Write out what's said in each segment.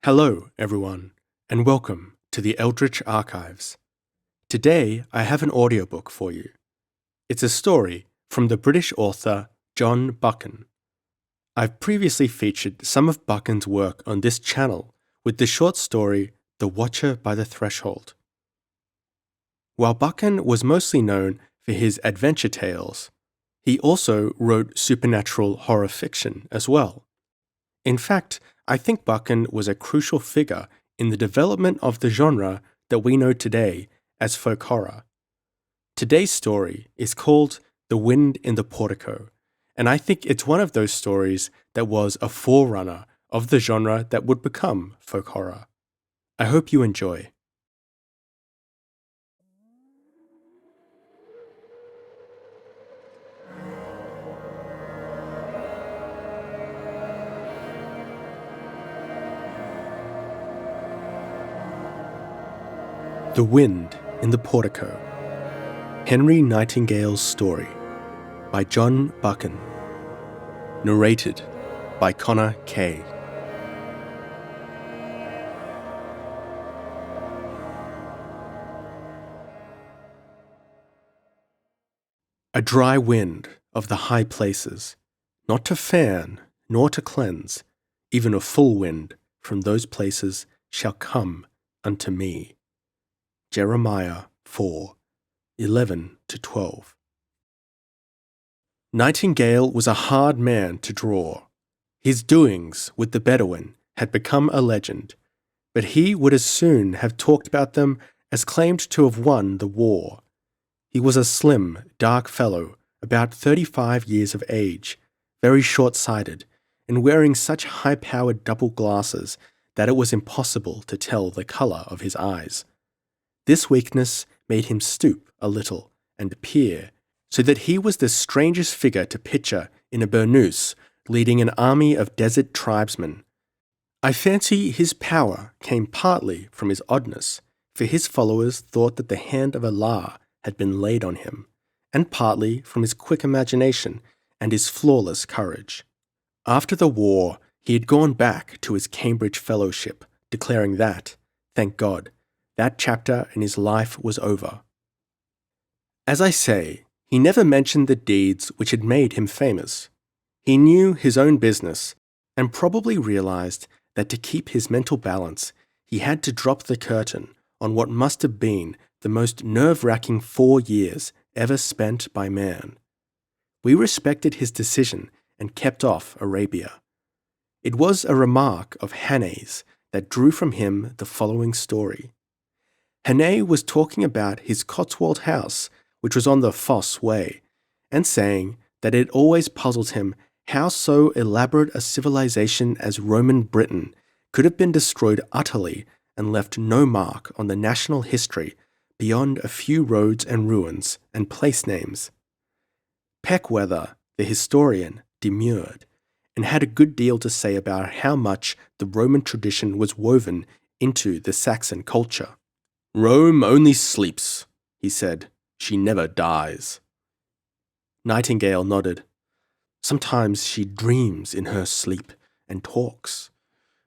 Hello, everyone, and welcome to the Eldritch Archives. Today, I have an audiobook for you. It's a story from the British author John Buchan. I've previously featured some of Buchan's work on this channel with the short story The Watcher by the Threshold. While Buchan was mostly known for his adventure tales, he also wrote supernatural horror fiction as well. In fact, I think Buchan was a crucial figure in the development of the genre that we know today as folk horror. Today's story is called The Wind in the Portico, and I think it's one of those stories that was a forerunner of the genre that would become folk horror. I hope you enjoy. The Wind in the Portico. Henry Nightingale's Story by John Buchan. Narrated by Connor Kay. A dry wind of the high places, not to fan nor to cleanse, even a full wind from those places shall come unto me. Jeremiah 4:11-12. Nightingale was a hard man to draw. His doings with the Bedouin had become a legend, but he would as soon have talked about them as claimed to have won the war. He was a slim, dark fellow, about 35 years of age, very short-sighted, and wearing such high-powered double glasses that it was impossible to tell the colour of his eyes. This weakness made him stoop a little and peer, so that he was the strangest figure to picture in a burnous leading an army of desert tribesmen. I fancy his power came partly from his oddness, for his followers thought that the hand of Allah had been laid on him, and partly from his quick imagination and his flawless courage. After the war, he had gone back to his Cambridge fellowship, declaring that, thank God, that chapter in his life was over. As I say, he never mentioned the deeds which had made him famous. He knew his own business, and probably realized that to keep his mental balance, he had to drop the curtain on what must have been the most nerve-wracking 4 years ever spent by man. We respected his decision and kept off Arabia. It was a remark of Hanne's that drew from him the following story. Hanne was talking about his Cotswold house, which was on the Fosse Way, and saying that it always puzzled him how so elaborate a civilization as Roman Britain could have been destroyed utterly and left no mark on the national history beyond a few roads and ruins and place names. Peckweather, the historian, demurred, and had a good deal to say about how much the Roman tradition was woven into the Saxon culture. "Rome only sleeps," he said. "She never dies." Nightingale nodded. "Sometimes she dreams in her sleep and talks.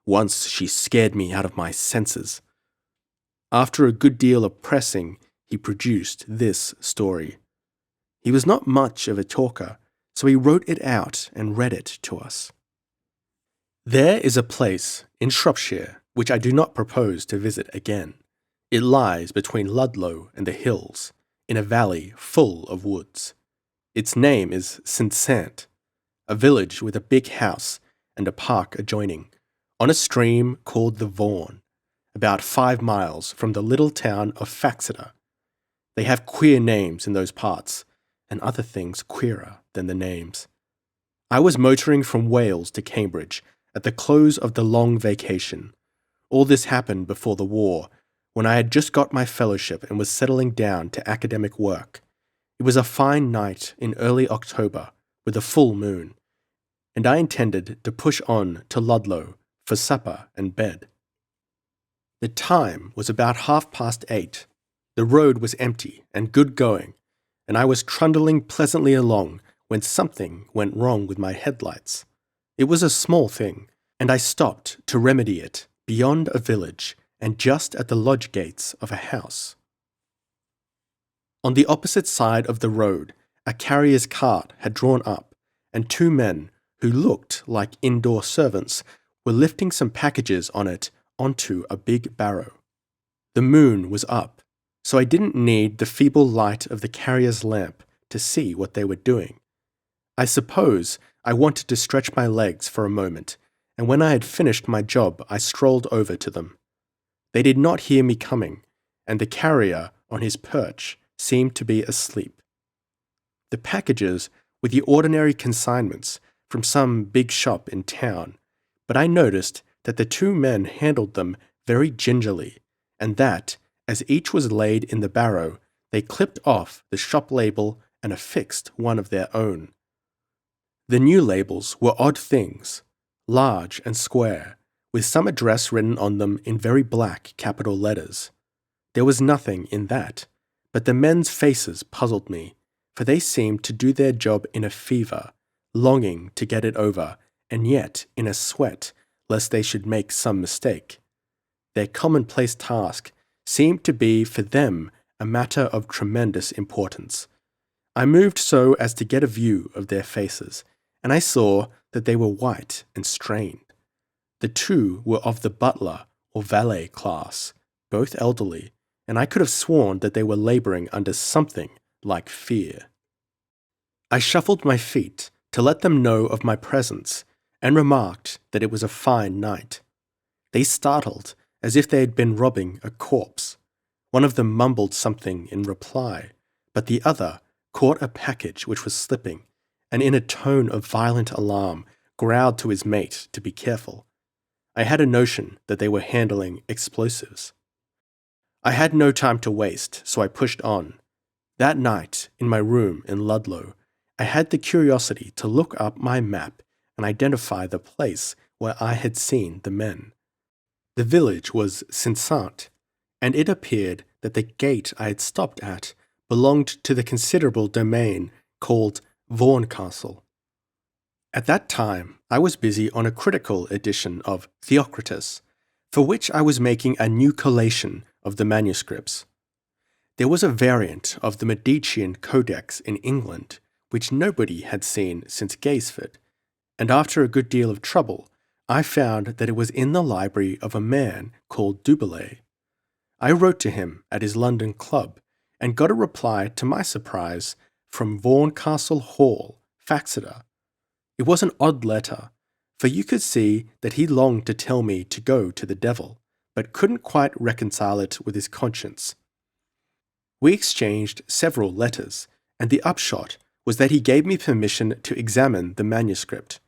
Once she scared me out of my senses." After a good deal of pressing, he produced this story. He was not much of a talker, so he wrote it out and read it to us. There is a place in Shropshire which I do not propose to visit again. It lies between Ludlow and the hills, in a valley full of woods. Its name is St. Sant, a village with a big house and a park adjoining, on a stream called the Vaughan, about 5 miles from the little town of Faxeter. They have queer names in those parts, and other things queerer than the names. I was motoring from Wales to Cambridge at the close of the long vacation. All this happened before the war, when I had just got my fellowship and was settling down to academic work. It was a fine night in early October with a full moon, and I intended to push on to Ludlow for supper and bed. The time was about 8:30. The road was empty and good going, and I was trundling pleasantly along when something went wrong with my headlights. It was a small thing, and I stopped to remedy it beyond a village and just at the lodge gates of a house. On the opposite side of the road, a carrier's cart had drawn up, and two men, who looked like indoor servants, were lifting some packages on it onto a big barrow. The moon was up, so I didn't need the feeble light of the carrier's lamp to see what they were doing. I suppose I wanted to stretch my legs for a moment, and when I had finished my job, I strolled over to them. They did not hear me coming, and the carrier on his perch seemed to be asleep. The packages were the ordinary consignments from some big shop in town, but I noticed that the two men handled them very gingerly, and that, as each was laid in the barrow, they clipped off the shop label and affixed one of their own. The new labels were odd things, large and square, with some address written on them in very black capital letters. There was nothing in that, but the men's faces puzzled me, for they seemed to do their job in a fever, longing to get it over, and yet in a sweat, lest they should make some mistake. Their commonplace task seemed to be for them a matter of tremendous importance. I moved so as to get a view of their faces, and I saw that they were white and strained. The two were of the butler or valet class, both elderly, and I could have sworn that they were labouring under something like fear. I shuffled my feet to let them know of my presence, and remarked that it was a fine night. They startled, as if they had been robbing a corpse. One of them mumbled something in reply, but the other caught a package which was slipping, and in a tone of violent alarm growled to his mate to be careful. I had a notion that they were handling explosives. I had no time to waste, so I pushed on. That night, in my room in Ludlow, I had the curiosity to look up my map and identify the place where I had seen the men. The village was Sinsant, and it appeared that the gate I had stopped at belonged to the considerable domain called Vaughan Castle. At that time, I was busy on a critical edition of Theocritus, for which I was making a new collation of the manuscripts. There was a variant of the Medicean Codex in England, which nobody had seen since Gaisford, and after a good deal of trouble, I found that it was in the library of a man called Dubillay. I wrote to him at his London club, and got a reply, to my surprise, from Vaughan Castle Hall, Faxeter. It was an odd letter, for you could see that he longed to tell me to go to the devil, but couldn't quite reconcile it with his conscience. We exchanged several letters, and the upshot was that he gave me permission to examine the manuscript.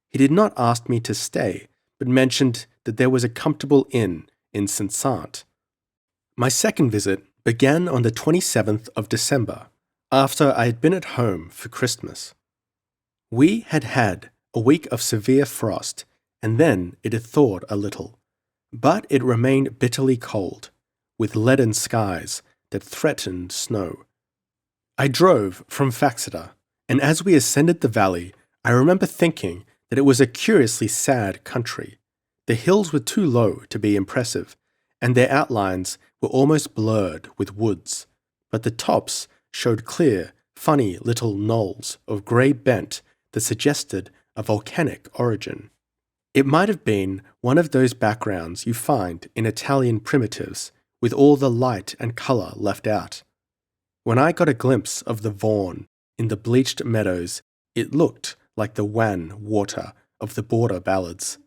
He did not ask me to stay, but mentioned that there was a comfortable inn in Sinsant. My second visit began on the 27th of December, after I had been at home for Christmas. We had had a week of severe frost, and then it had thawed a little, but it remained bitterly cold, with leaden skies that threatened snow. I drove from Faxeter, and as we ascended the valley, I remember thinking that it was a curiously sad country. The hills were too low to be impressive, and their outlines were almost blurred with woods, but the tops showed clear, funny little knolls of grey bent that suggested a volcanic origin. It might have been one of those backgrounds you find in Italian primitives, with all the light and colour left out. When I got a glimpse of the Vaughan in the bleached meadows, it looked like the wan water of the border ballads.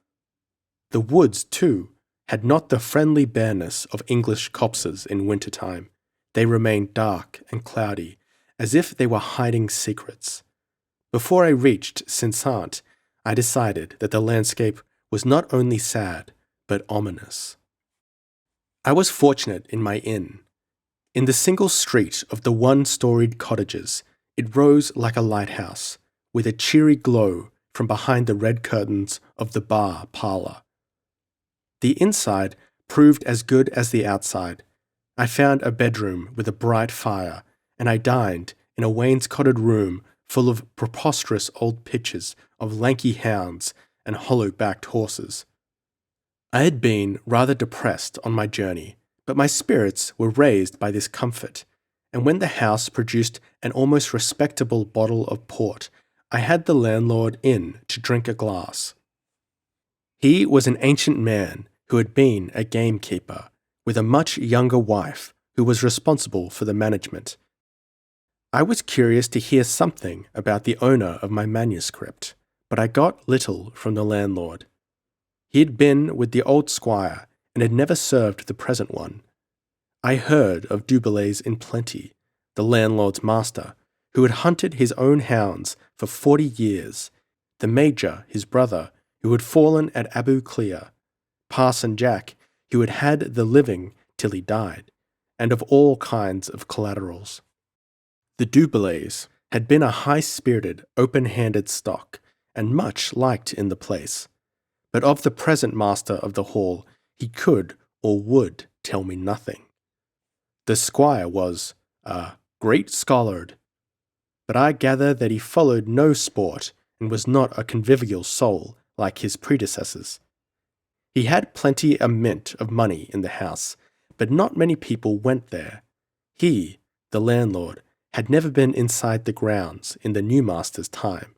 The woods, too, had not the friendly bareness of English copses in winter-time. They remained dark and cloudy, as if they were hiding secrets. Before I reached Sinsant, I decided that the landscape was not only sad, but ominous. I was fortunate in my inn. In the single street of the one-storied cottages, it rose like a lighthouse, with a cheery glow from behind the red curtains of the bar parlour. The inside proved as good as the outside. I found a bedroom with a bright fire, and I dined in a wainscoted room full of preposterous old pictures of lanky hounds and hollow-backed horses. I had been rather depressed on my journey, but my spirits were raised by this comfort, and when the house produced an almost respectable bottle of port, I had the landlord in to drink a glass. He was an ancient man who had been a gamekeeper, with a much younger wife who was responsible for the management. I was curious to hear something about the owner of my manuscript, but I got little from the landlord. He had been with the old squire and had never served the present one. I heard of Dubillets in plenty, the landlord's master, who had hunted his own hounds for 40 years, the major, his brother, who had fallen at Abu Klea, Parson Jack, who had had the living till he died, and of all kinds of collaterals. The Dubillets had been a high-spirited, open-handed stock, and much liked in the place. But of the present master of the hall he could or would tell me nothing. The squire was great scholard, but I gather that he followed no sport and was not a convivial soul like his predecessors. He had plenty a mint of money in the house, but not many people went there. He, the landlord, had never been inside the grounds in the new master's time,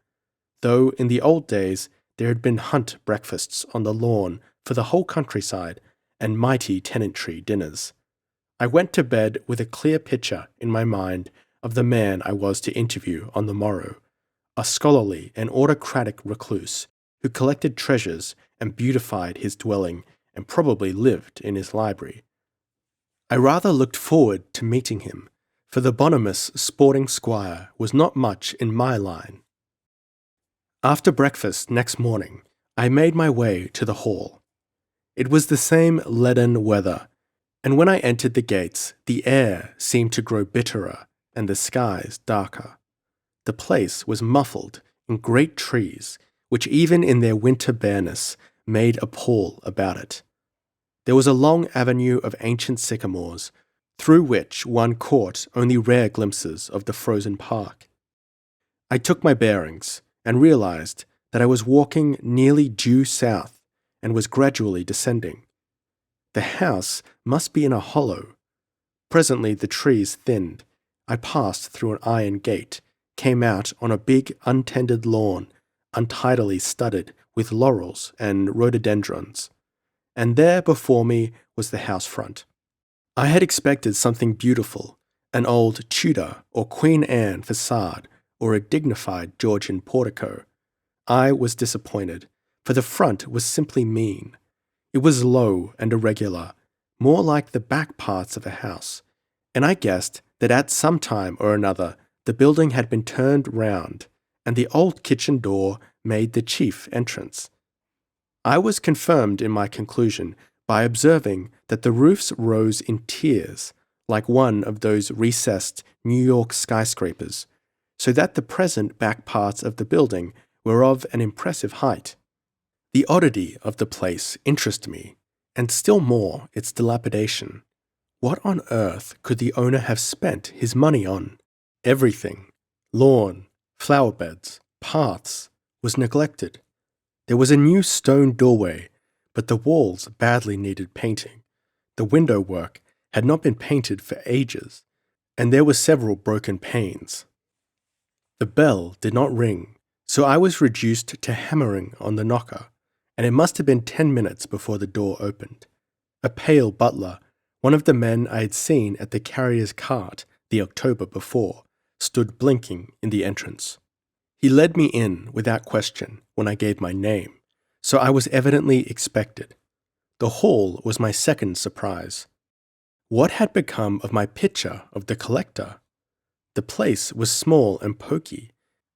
though in the old days there had been hunt breakfasts on the lawn for the whole countryside and mighty tenantry dinners. I went to bed with a clear picture in my mind of the man I was to interview on the morrow, a scholarly and autocratic recluse who collected treasures and beautified his dwelling and probably lived in his library. I rather looked forward to meeting him, for the bonhomous sporting squire was not much in my line. After breakfast next morning, I made my way to the hall. It was the same leaden weather, and when I entered the gates, the air seemed to grow bitterer and the skies darker. The place was muffled in great trees, which even in their winter bareness made a pall about it. There was a long avenue of ancient sycamores, through which one caught only rare glimpses of the frozen park. I took my bearings and realized that I was walking nearly due south and was gradually descending. The house must be in a hollow. Presently the trees thinned. I passed through an iron gate, came out on a big untended lawn, untidily studded with laurels and rhododendrons, and there before me was the house front. I had expected something beautiful, an old Tudor or Queen Anne facade or a dignified Georgian portico. I was disappointed, for the front was simply mean. It was low and irregular, more like the back parts of a house, and I guessed that at some time or another the building had been turned round, and the old kitchen door made the chief entrance. I was confirmed in my conclusion by observing that the roofs rose in tiers, like one of those recessed New York skyscrapers, so that the present back parts of the building were of an impressive height. The oddity of the place interested me, and still more its dilapidation. What on earth could the owner have spent his money on? Everything, lawn, flower beds, paths, was neglected. There was a new stone doorway, but the walls badly needed painting. The window work had not been painted for ages, and there were several broken panes. The bell did not ring, so I was reduced to hammering on the knocker, and it must have been 10 minutes before the door opened. A pale butler, one of the men I had seen at the carrier's cart the October before, stood blinking in the entrance. He led me in without question when I gave my name, so I was evidently expected. The hall was my second surprise. What had become of my picture of the collector? The place was small and poky,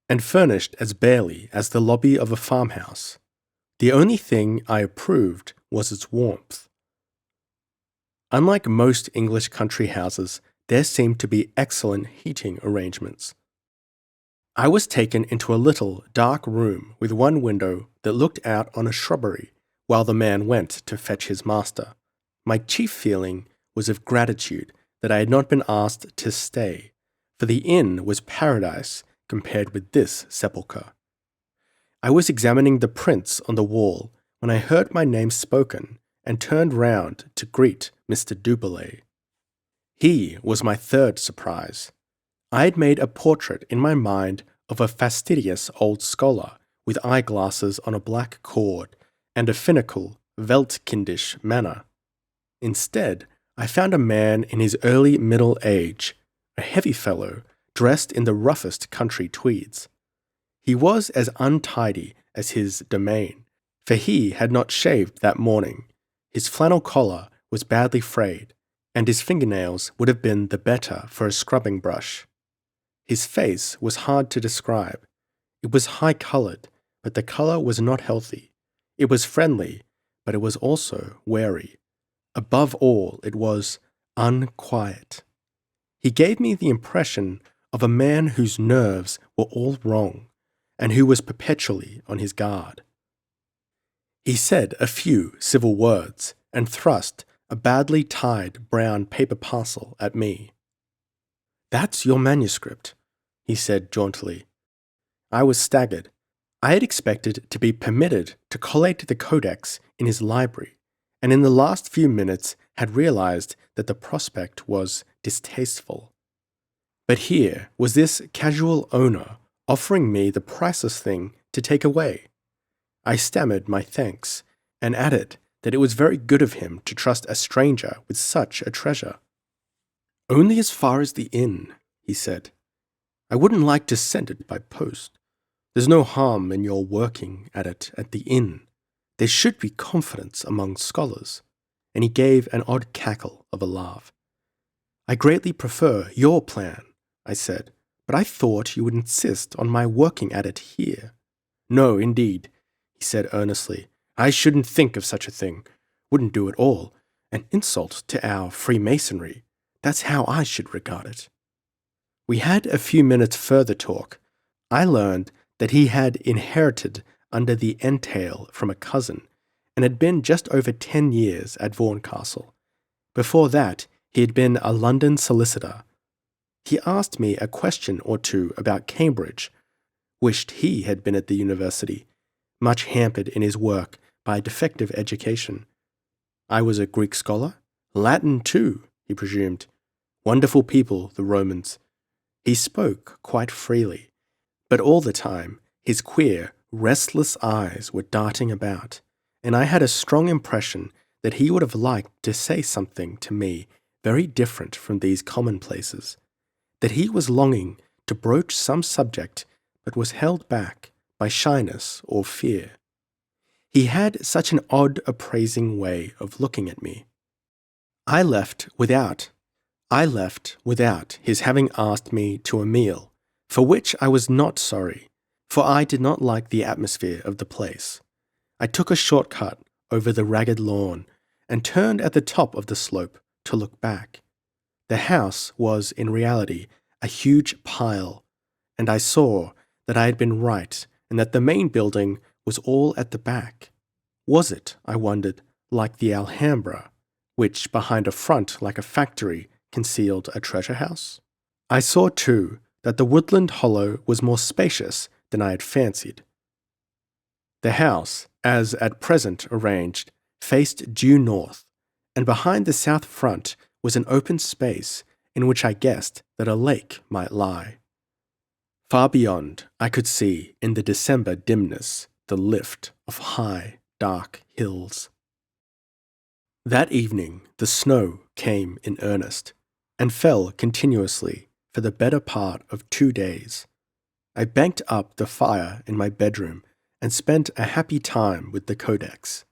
and furnished as barely as the lobby of a farmhouse. The only thing I approved was its warmth. Unlike most English country houses, there seemed to be excellent heating arrangements. I was taken into a little, dark room with one window that looked out on a shrubbery while the man went to fetch his master. My chief feeling was of gratitude that I had not been asked to stay, for the inn was paradise compared with this sepulchre. I was examining the prints on the wall when I heard my name spoken and turned round to greet Mr. Duboulet. He was my third surprise. I had made a portrait in my mind of a fastidious old scholar with eyeglasses on a black cord and a finical, Weltkindisch manner. Instead, I found a man in his early middle age, a heavy fellow, dressed in the roughest country tweeds. He was as untidy as his domain, for he had not shaved that morning. His flannel collar was badly frayed, and his fingernails would have been the better for a scrubbing brush. His face was hard to describe. It was high-coloured, but the colour was not healthy. It was friendly, but it was also wary. Above all, it was unquiet. He gave me the impression of a man whose nerves were all wrong, and who was perpetually on his guard. He said a few civil words, and thrust a badly tied brown paper parcel at me. "That's your manuscript," he said jauntily. I was staggered. I had expected to be permitted to collate the codex in his library, and in the last few minutes had realized that the prospect was distasteful. But here was this casual owner offering me the priceless thing to take away. I stammered my thanks, and added that it was very good of him to trust a stranger with such a treasure. "Only as far as the inn," he said. "I wouldn't like to send it by post. There's no harm in your working at it at the inn. There should be confidence among scholars." And he gave an odd cackle of a laugh. "I greatly prefer your plan," I said, "but I thought you would insist on my working at it here." "No, indeed," he said earnestly. "I shouldn't think of such a thing. Wouldn't do at all. An insult to our Freemasonry. That's how I should regard it." We had a few minutes further talk. I learned that he had inherited under the entail from a cousin, and had been just over 10 years at Vaughan-Castle. Before that, he had been a London solicitor. He asked me a question or two about Cambridge, wished he had been at the university, much hampered in his work by a defective education. I was a Greek scholar? Latin too, he presumed. Wonderful people, the Romans. He spoke quite freely, but all the time his queer, restless eyes were darting about, and I had a strong impression that he would have liked to say something to me very different from these commonplaces, that he was longing to broach some subject but was held back by shyness or fear. He had such an odd appraising way of looking at me. I left without his having asked me to a meal, for which I was not sorry, for I did not like the atmosphere of the place. I took a short cut over the ragged lawn and turned at the top of the slope to look back. The house was in reality a huge pile, and I saw that I had been right and that the main building was all at the back. Was it, I wondered, like the Alhambra, which behind a front like a factory concealed a treasure house? I saw, too, that the woodland hollow was more spacious than I had fancied. The house, as at present arranged, faced due north, and behind the south front was an open space in which I guessed that a lake might lie. Far beyond, I could see, in the December dimness, the lift of high, dark hills. That evening the snow came in earnest, and fell continuously for the better part of 2 days. I banked up the fire in my bedroom and spent a happy time with the codex.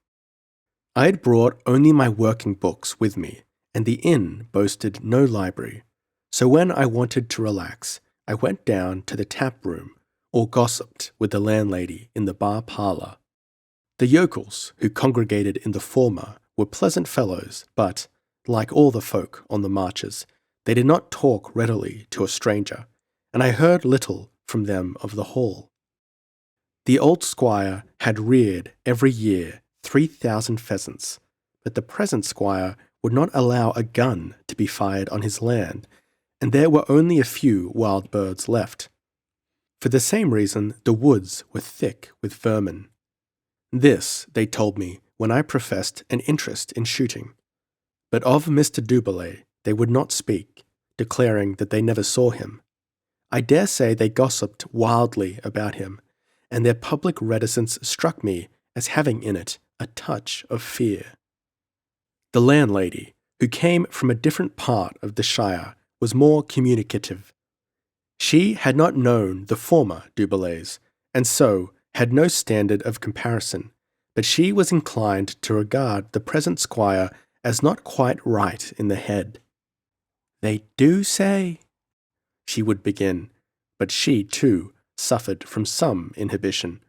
I had brought only my working books with me, and the inn boasted no library, so when I wanted to relax, I went down to the tap room or gossiped with the landlady in the bar parlour. The yokels who congregated in the former were pleasant fellows, but, like all the folk on the marches, they did not talk readily to a stranger, and I heard little from them of the hall. The old squire had reared every year 3,000 pheasants, but the present squire would not allow a gun to be fired on his land, and there were only a few wild birds left. For the same reason, the woods were thick with vermin. This, they told me, when I professed an interest in shooting. But of Mr. Dubellay they would not speak, declaring that they never saw him. I dare say they gossiped wildly about him, and their public reticence struck me as having in it a touch of fear. The landlady, who came from a different part of the shire, was more communicative. She had not known the former Dubellays, and so had no standard of comparison, but she was inclined to regard the present squire as not quite right in the head. "They do say," she would begin, but she, too, suffered from some inhibition,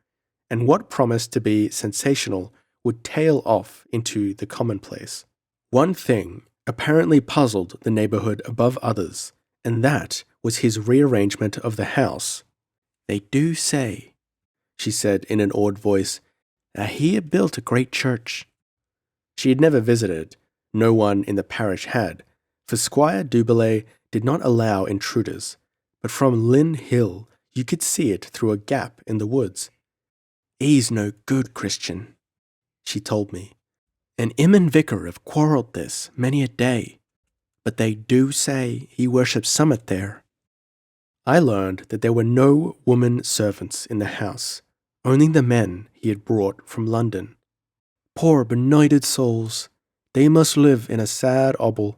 and what promised to be sensational would tail off into the commonplace. One thing apparently puzzled the neighbourhood above others, and that was his rearrangement of the house. "They do say," she said in an awed voice, "that he had built a great church." She had never visited, no one in the parish had, for Squire Dubellay did not allow intruders, but from Lynn Hill you could see it through a gap in the woods. "He's no good Christian," she told me, "and him and Vicar have quarrelled this many a day, but they do say he worships summat there." I learned that there were no woman servants in the house, only the men he had brought from London. "Poor benighted souls, they must live in a sad obble,"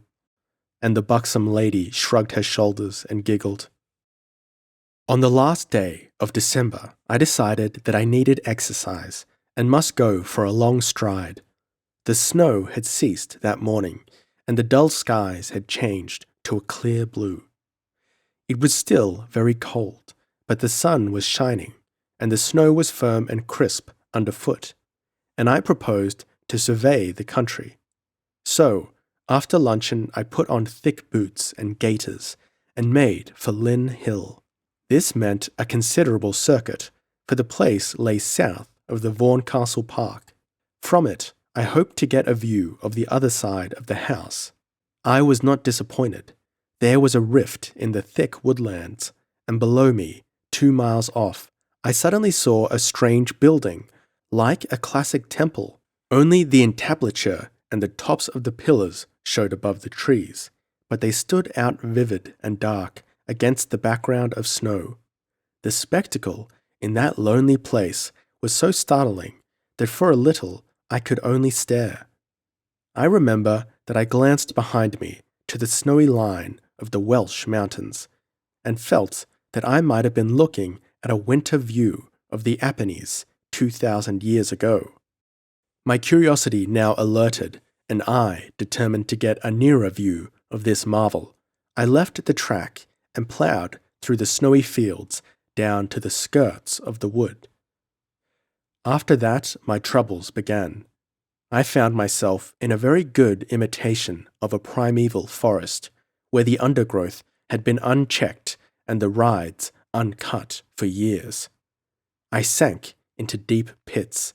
and the buxom lady shrugged her shoulders and giggled. On the last day of December, I decided that I needed exercise and must go for a long stride. The snow had ceased that morning, and the dull skies had changed to a clear blue. It was still very cold, but the sun was shining, and the snow was firm and crisp underfoot, and I proposed to survey the country. So, after luncheon, I put on thick boots and gaiters and made for Lynn Hill. This meant a considerable circuit, for the place lay south of the Vaughan Castle Park. From it, I hoped to get a view of the other side of the house. I was not disappointed. There was a rift in the thick woodlands, and below me, 2 miles off, I suddenly saw a strange building, like a classic temple. Only the entablature and the tops of the pillars showed above the trees, but they stood out vivid and dark against the background of snow. The spectacle in that lonely place was so startling that for a little I could only stare. I remember that I glanced behind me to the snowy line of the Welsh mountains, and felt that I might have been looking at a winter view of the Apennines 2,000 years ago. My curiosity now alerted, and I determined to get a nearer view of this marvel. I left the track and ploughed through the snowy fields down to the skirts of the wood. After that, my troubles began. I found myself in a very good imitation of a primeval forest, where the undergrowth had been unchecked and the rides uncut for years. I sank into deep pits.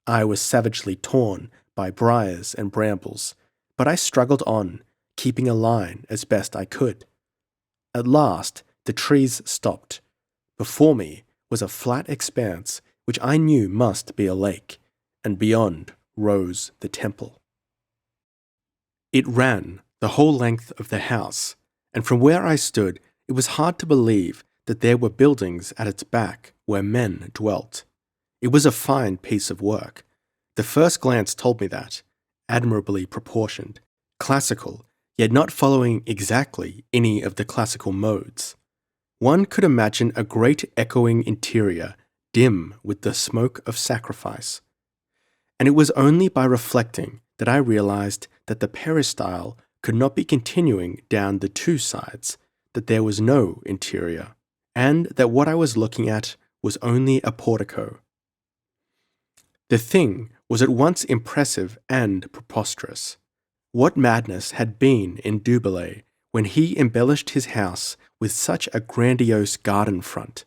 I was savagely torn by briars and brambles, but I struggled on, keeping a line as best I could. At last, the trees stopped. Before me was a flat expanse which I knew must be a lake, and beyond rose the temple. It ran the whole length of the house, and from where I stood, it was hard to believe that there were buildings at its back where men dwelt. It was a fine piece of work. The first glance told me that, admirably proportioned, classical, yet not following exactly any of the classical modes. One could imagine a great echoing interior, dim with the smoke of sacrifice. And it was only by reflecting that I realized that the peristyle could not be continuing down the two sides, that there was no interior, and that what I was looking at was only a portico. The thing was at once impressive and preposterous. What madness had been in Dubellay when he embellished his house with such a grandiose garden front?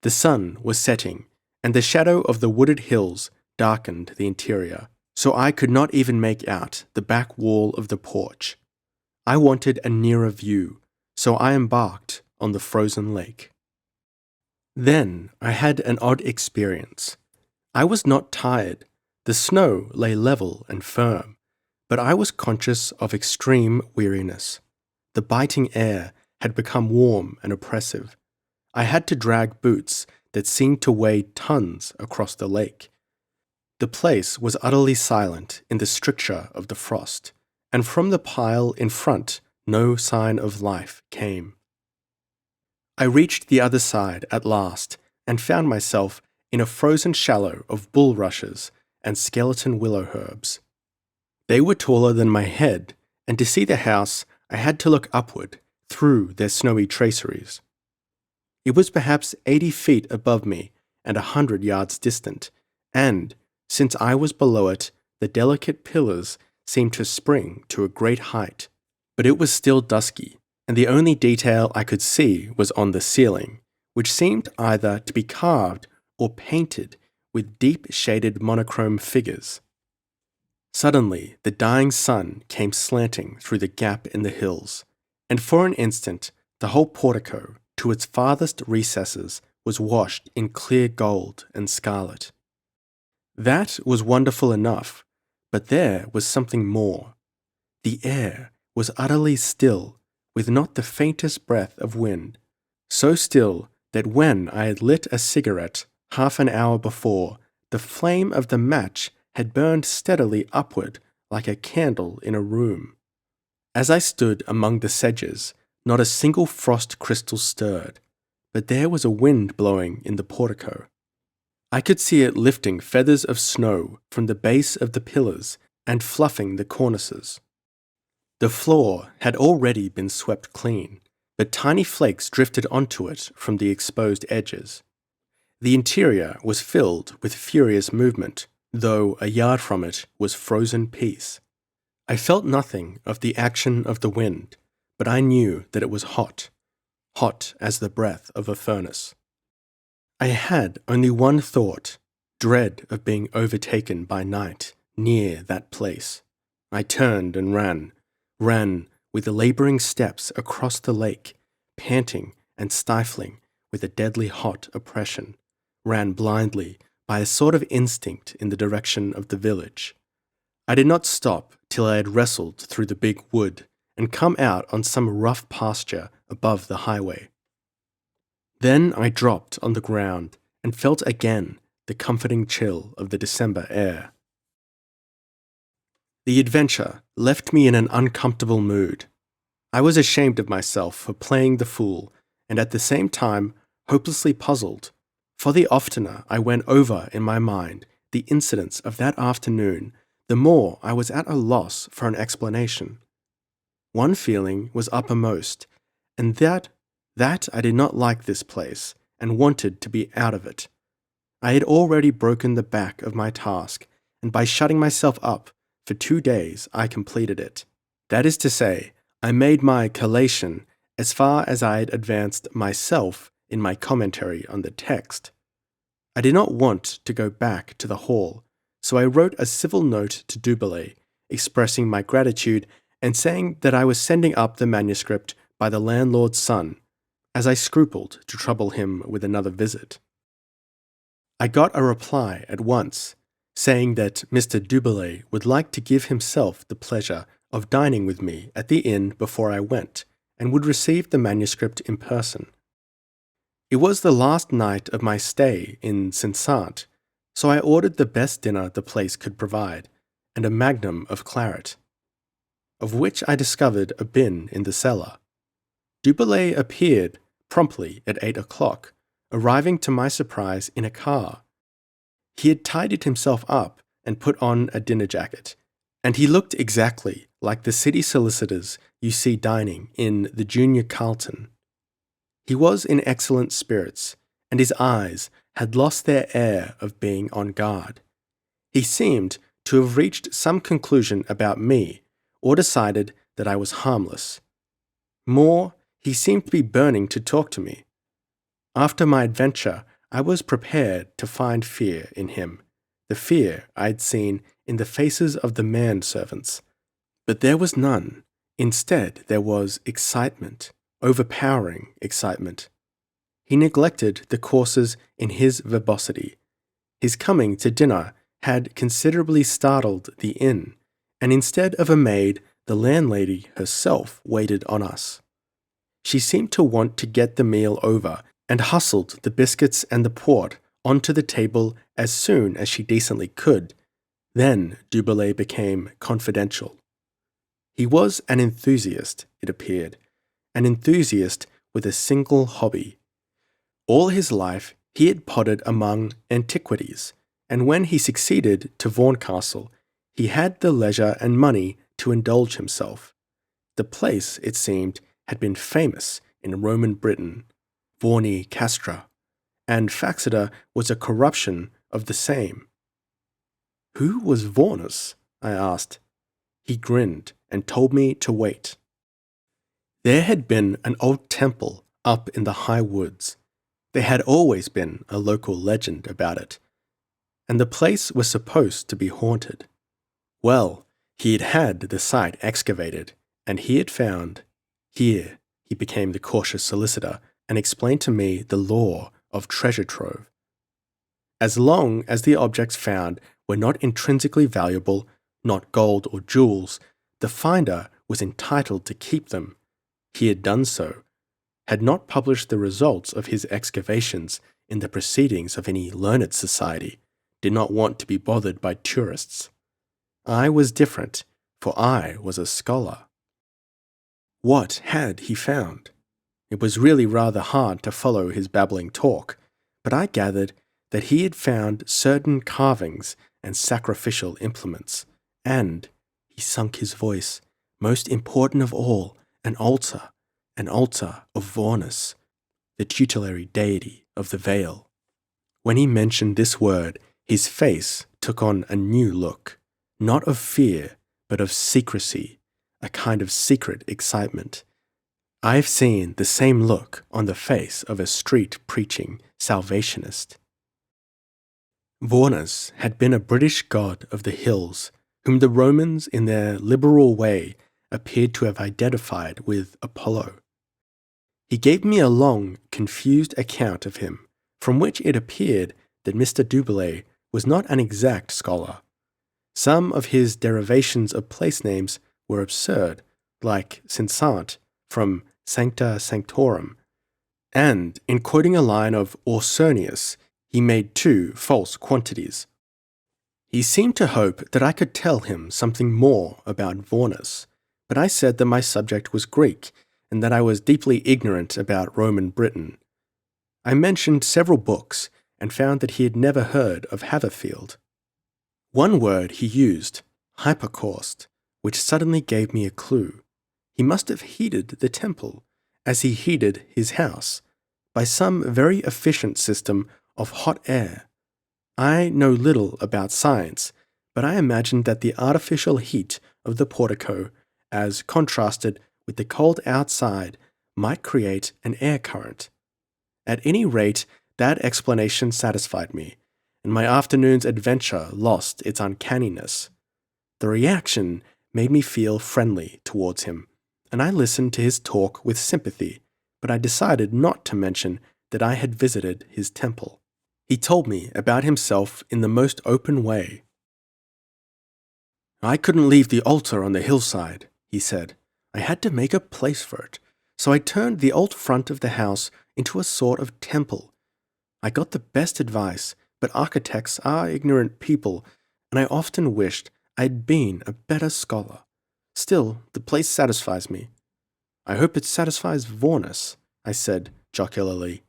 The sun was setting, and the shadow of the wooded hills darkened the interior, so I could not even make out the back wall of the porch. I wanted a nearer view, so I embarked on the frozen lake. Then I had an odd experience. I was not tired, The snow lay level and firm, but I was conscious of extreme weariness. The biting air had become warm and oppressive. I had to drag boots that seemed to weigh tons across the lake. The place was utterly silent in the stricture of the frost, and from the pile in front no sign of life came. I reached the other side at last and found myself in a frozen shallow of bulrushes and skeleton willow herbs. They were taller than my head, and to see the house I had to look upward through their snowy traceries. It was perhaps 80 feet above me and 100 yards distant, and, since I was below it, the delicate pillars seemed to spring to a great height. But it was still dusky, and the only detail I could see was on the ceiling, which seemed either to be carved or painted with deep-shaded monochrome figures. Suddenly, the dying sun came slanting through the gap in the hills, and for an instant, the whole portico, to its farthest recesses, was washed in clear gold and scarlet. That was wonderful enough, but there was something more. The air was utterly still, with not the faintest breath of wind, so still that when I had lit a cigarette half an hour before, the flame of the match had burned steadily upward like a candle in a room. As I stood among the sedges, not a single frost crystal stirred, but there was a wind blowing in the portico. I could see it lifting feathers of snow from the base of the pillars and fluffing the cornices. The floor had already been swept clean, but tiny flakes drifted onto it from the exposed edges. The interior was filled with furious movement, though a yard from it was frozen peace. I felt nothing of the action of the wind, but I knew that it was hot, hot as the breath of a furnace. I had only one thought, dread of being overtaken by night near that place. I turned and ran with labouring steps across the lake, panting and stifling with a deadly hot oppression, ran blindly by a sort of instinct in the direction of the village. I did not stop till I had wrestled through the big wood and come out on some rough pasture above the highway. Then I dropped on the ground and felt again the comforting chill of the December air. The adventure left me in an uncomfortable mood. I was ashamed of myself for playing the fool, and at the same time hopelessly puzzled, for the oftener I went over in my mind the incidents of that afternoon, the more I was at a loss for an explanation. One feeling was uppermost, and that I did not like this place and wanted to be out of it. I had already broken the back of my task, and by shutting myself up for 2 days I completed it. That is to say, I made my collation as far as I had advanced myself in my commentary on the text. I did not want to go back to the hall, so I wrote a civil note to Duboulay, expressing my gratitude and saying that I was sending up the manuscript by the landlord's son, as I scrupled to trouble him with another visit. I got a reply at once, saying that Mr. Duboulay would like to give himself the pleasure of dining with me at the inn before I went, and would receive the manuscript in person. It was the last night of my stay in Saint-Saëns, so I ordered the best dinner the place could provide, and a magnum of claret, of which I discovered a bin in the cellar. Duboulay appeared promptly at 8 o'clock, arriving to my surprise in a car. He had tidied himself up and put on a dinner jacket, and he looked exactly like the city solicitors you see dining in the Junior Carlton. He was in excellent spirits, and his eyes had lost their air of being on guard. He seemed to have reached some conclusion about me, or decided that I was harmless. More, he seemed to be burning to talk to me. After my adventure, I was prepared to find fear in him, the fear I had seen in the faces of the manservants. But there was none. Instead, there was excitement, overpowering excitement. He neglected the courses in his verbosity. His coming to dinner had considerably startled the inn, and instead of a maid, the landlady herself waited on us. She seemed to want to get the meal over and hustled the biscuits and the port onto the table as soon as she decently could. Then Du Bellay became confidential. He was an enthusiast, it appeared, an enthusiast with a single hobby. All his life he had pottered among antiquities, and when he succeeded to Vaughn he had the leisure and money to indulge himself. The place, it seemed, had been famous in Roman Britain, Vorni Castra, and Faxeter was a corruption of the same. Who was Vaughnus? I asked. He grinned and told me to wait. There had been an old temple up in the high woods. There had always been a local legend about it, and the place was supposed to be haunted. Well, he had had the site excavated, and he had found. Here, he became the cautious solicitor and explained to me the law of treasure trove. As long as the objects found were not intrinsically valuable, not gold or jewels, the finder was entitled to keep them. He had done so, had not published the results of his excavations in the proceedings of any learned society, did not want to be bothered by tourists. I was different, for I was a scholar. What had he found? It was really rather hard to follow his babbling talk, but I gathered that he had found certain carvings and sacrificial implements, and, he sunk his voice, most important of all, an altar of Vaughnus, the tutelary deity of the Vale. When he mentioned this word, his face took on a new look, not of fear, but of secrecy, a kind of secret excitement. I've seen the same look on the face of a street-preaching Salvationist. Vaughnus had been a British god of the hills, whom the Romans in their liberal way appeared to have identified with Apollo. He gave me a long, confused account of him, from which it appeared that Mr. Du Bellay was not an exact scholar. Some of his derivations of place names were absurd, like Cinsant from Sancta Sanctorum, and in quoting a line of Ausonius, he made 2 false quantities. He seemed to hope that I could tell him something more about Vaughnus, but I said that my subject was Greek and that I was deeply ignorant about Roman Britain. I mentioned several books and found that he had never heard of Haverfield. One word he used, hypercaust, which suddenly gave me a clue. He must have heated the temple, as he heated his house, by some very efficient system of hot air. I know little about science, but I imagined that the artificial heat of the portico, as contrasted with the cold outside, might create an air current. At any rate, that explanation satisfied me, and my afternoon's adventure lost its uncanniness. The reaction made me feel friendly towards him, and I listened to his talk with sympathy, but I decided not to mention that I had visited his temple. He told me about himself in the most open way. I couldn't leave the altar on the hillside, he said. I had to make a place for it, so I turned the old front of the house into a sort of temple. I got the best advice, but architects are ignorant people, and I often wished I'd been a better scholar. Still, the place satisfies me. I hope it satisfies Vaughnus, I said jocularly.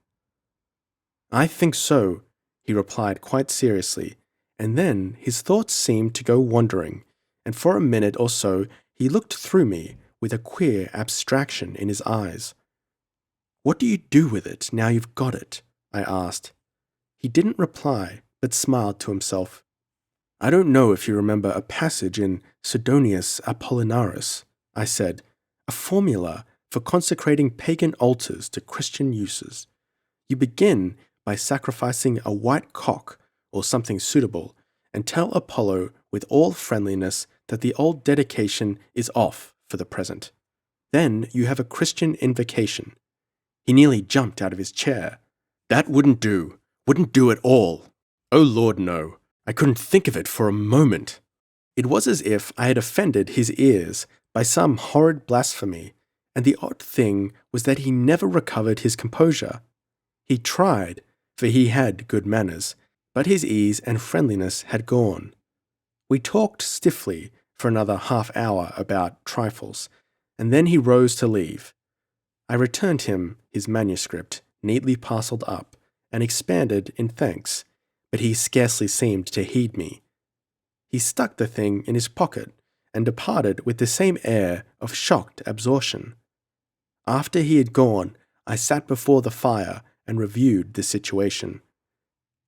I think so, he replied quite seriously, and then his thoughts seemed to go wandering, and for a minute or so he looked through me with a queer abstraction in his eyes. What do you do with it now you've got it? I asked. He didn't reply, but smiled to himself. I don't know if you remember a passage in Sidonius Apollinaris, I said, a formula for consecrating pagan altars to Christian uses. You begin by sacrificing a white cock or something suitable, and tell Apollo with all friendliness that the old dedication is off for the present. Then you have a Christian invocation. He nearly jumped out of his chair. That wouldn't do at all. Oh Lord, no. I couldn't think of it for a moment. It was as if I had offended his ears by some horrid blasphemy, and the odd thing was that he never recovered his composure. He tried, for he had good manners, but his ease and friendliness had gone. We talked stiffly for another half-hour about trifles, and then he rose to leave. I returned him his manuscript, neatly parcelled up, and expanded in thanks, but he scarcely seemed to heed me. He stuck the thing in his pocket and departed with the same air of shocked absorption. After he had gone, I sat before the fire and reviewed the situation.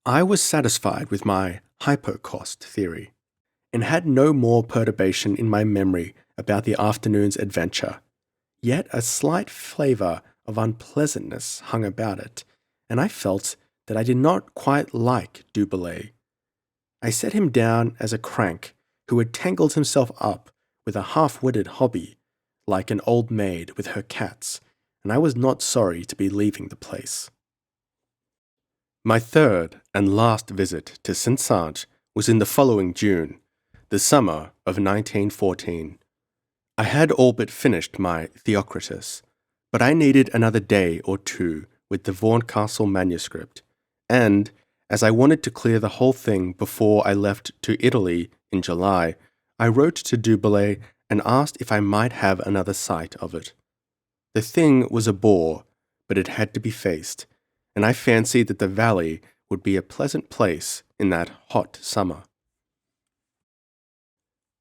I was satisfied with my hypocaust theory, and had no more perturbation in my memory about the afternoon's adventure. Yet a slight flavour of unpleasantness hung about it, and I felt that I did not quite like Du Bellay. I set him down as a crank who had tangled himself up with a half-witted hobby, like an old maid with her cats, and I was not sorry to be leaving the place. My third and last visit to Saint-Saëns was in the following June, the summer of 1914. I had all but finished my Theocritus, but I needed another day or two with the Vaughan manuscript, and, as I wanted to clear the whole thing before I left to Italy in July, I wrote to Du Bellay and asked if I might have another sight of it. The thing was a bore, but it had to be faced, and I fancied that the valley would be a pleasant place in that hot summer.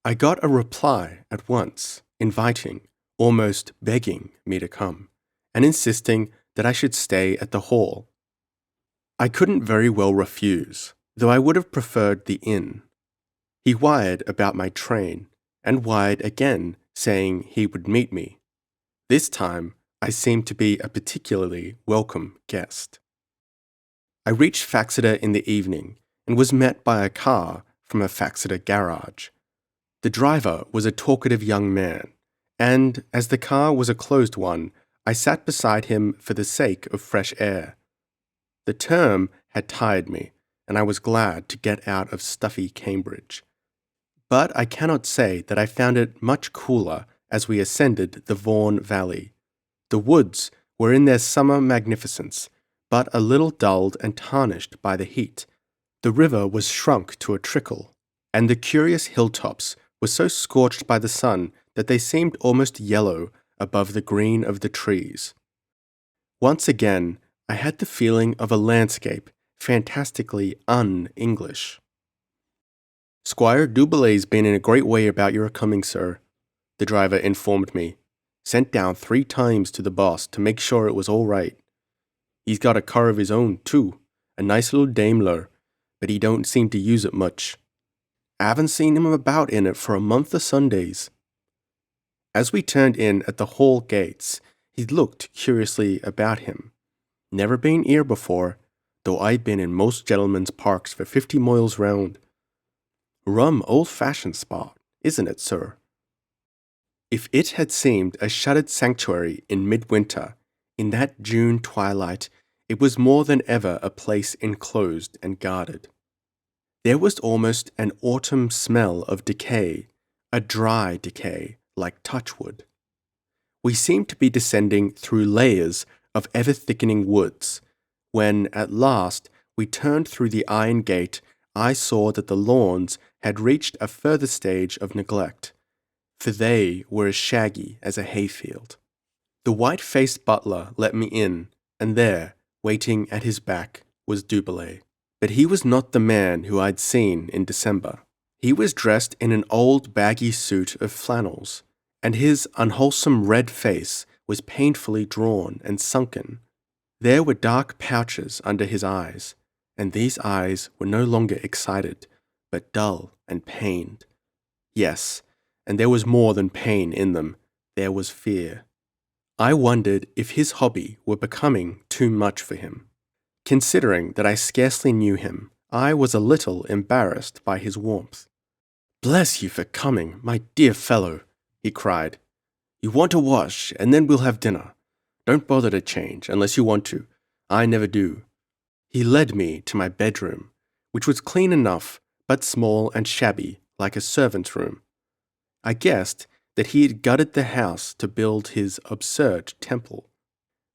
I got a reply at once, inviting, almost begging me to come, and insisting that I should stay at the hall. I couldn't very well refuse, though I would have preferred the inn. He wired about my train, and wired again, saying he would meet me. This time, I seemed to be a particularly welcome guest. I reached Faxeter in the evening, and was met by a car from a Faxeter garage. The driver was a talkative young man, and, as the car was a closed one, I sat beside him for the sake of fresh air. The term had tired me, and I was glad to get out of stuffy Cambridge. But I cannot say that I found it much cooler as we ascended the Vaughan Valley. The woods were in their summer magnificence, but a little dulled and tarnished by the heat. The river was shrunk to a trickle, and the curious hilltops were so scorched by the sun that they seemed almost yellow above the green of the trees. Once again, I had the feeling of a landscape fantastically un-English. "Squire Du Bellay's been in a great way about your coming, sir," the driver informed me. "Sent down 3 times to the boss to make sure it was all right. He's got a car of his own, too, a nice little Daimler, but he don't seem to use it much. I haven't seen him about in it for a month of Sundays." As we turned in at the hall gates, he looked curiously about him. "Never been here before, though I've been in most gentlemen's parks for 50 miles round. Rum old-fashioned spot, isn't it, sir?" If it had seemed a shuttered sanctuary in midwinter, in that June twilight, it was more than ever a place enclosed and guarded. There was almost an autumn smell of decay, a dry decay, like touchwood. We seemed to be descending through layers of ever-thickening woods. When, at last, we turned through the iron gate, I saw that the lawns had reached a further stage of neglect, for they were as shaggy as a hayfield. The white-faced butler let me in, and there, waiting at his back, was Du Bellay. But he was not the man who I'd seen in December. He was dressed in an old baggy suit of flannels, and his unwholesome red face was painfully drawn and sunken. There were dark pouches under his eyes, and these eyes were no longer excited, but dull and pained. Yes, and there was more than pain in them, there was fear. I wondered if his hobby were becoming too much for him. Considering that I scarcely knew him, I was a little embarrassed by his warmth. "Bless you for coming, my dear fellow," he cried. "You want to wash, and then we'll have dinner. Don't bother to change, unless you want to. I never do." He led me to my bedroom, which was clean enough, but small and shabby like a servant's room. I guessed that he had gutted the house to build his absurd temple.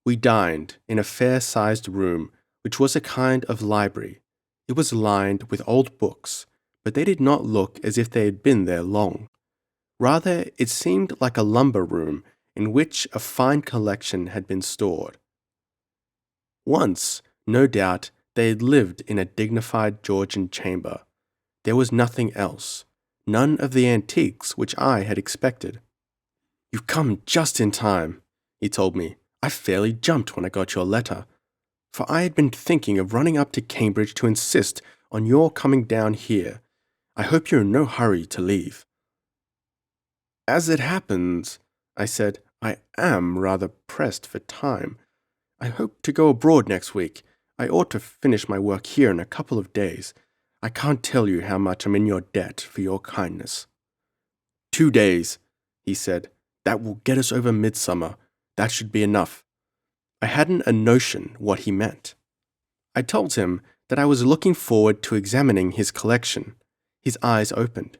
We dined in a fair-sized room which was a kind of library. It was lined with old books, but they did not look as if they had been there long. Rather, it seemed like a lumber room in which a fine collection had been stored. Once, no doubt, they had lived in a dignified Georgian chamber. There was nothing else, none of the antiques which I had expected. "You've come just in time," he told me. "I fairly jumped when I got your letter, for I had been thinking of running up to Cambridge to insist on your coming down here. I hope you're in no hurry to leave." "As it happens," I said, "I am rather pressed for time. I hope to go abroad next week. I ought to finish my work here in a couple of days. I can't tell you how much I'm in your debt for your kindness." "2 days," he said. "That will get us over midsummer. That should be enough." I hadn't a notion what he meant. I told him that I was looking forward to examining his collection. His eyes opened.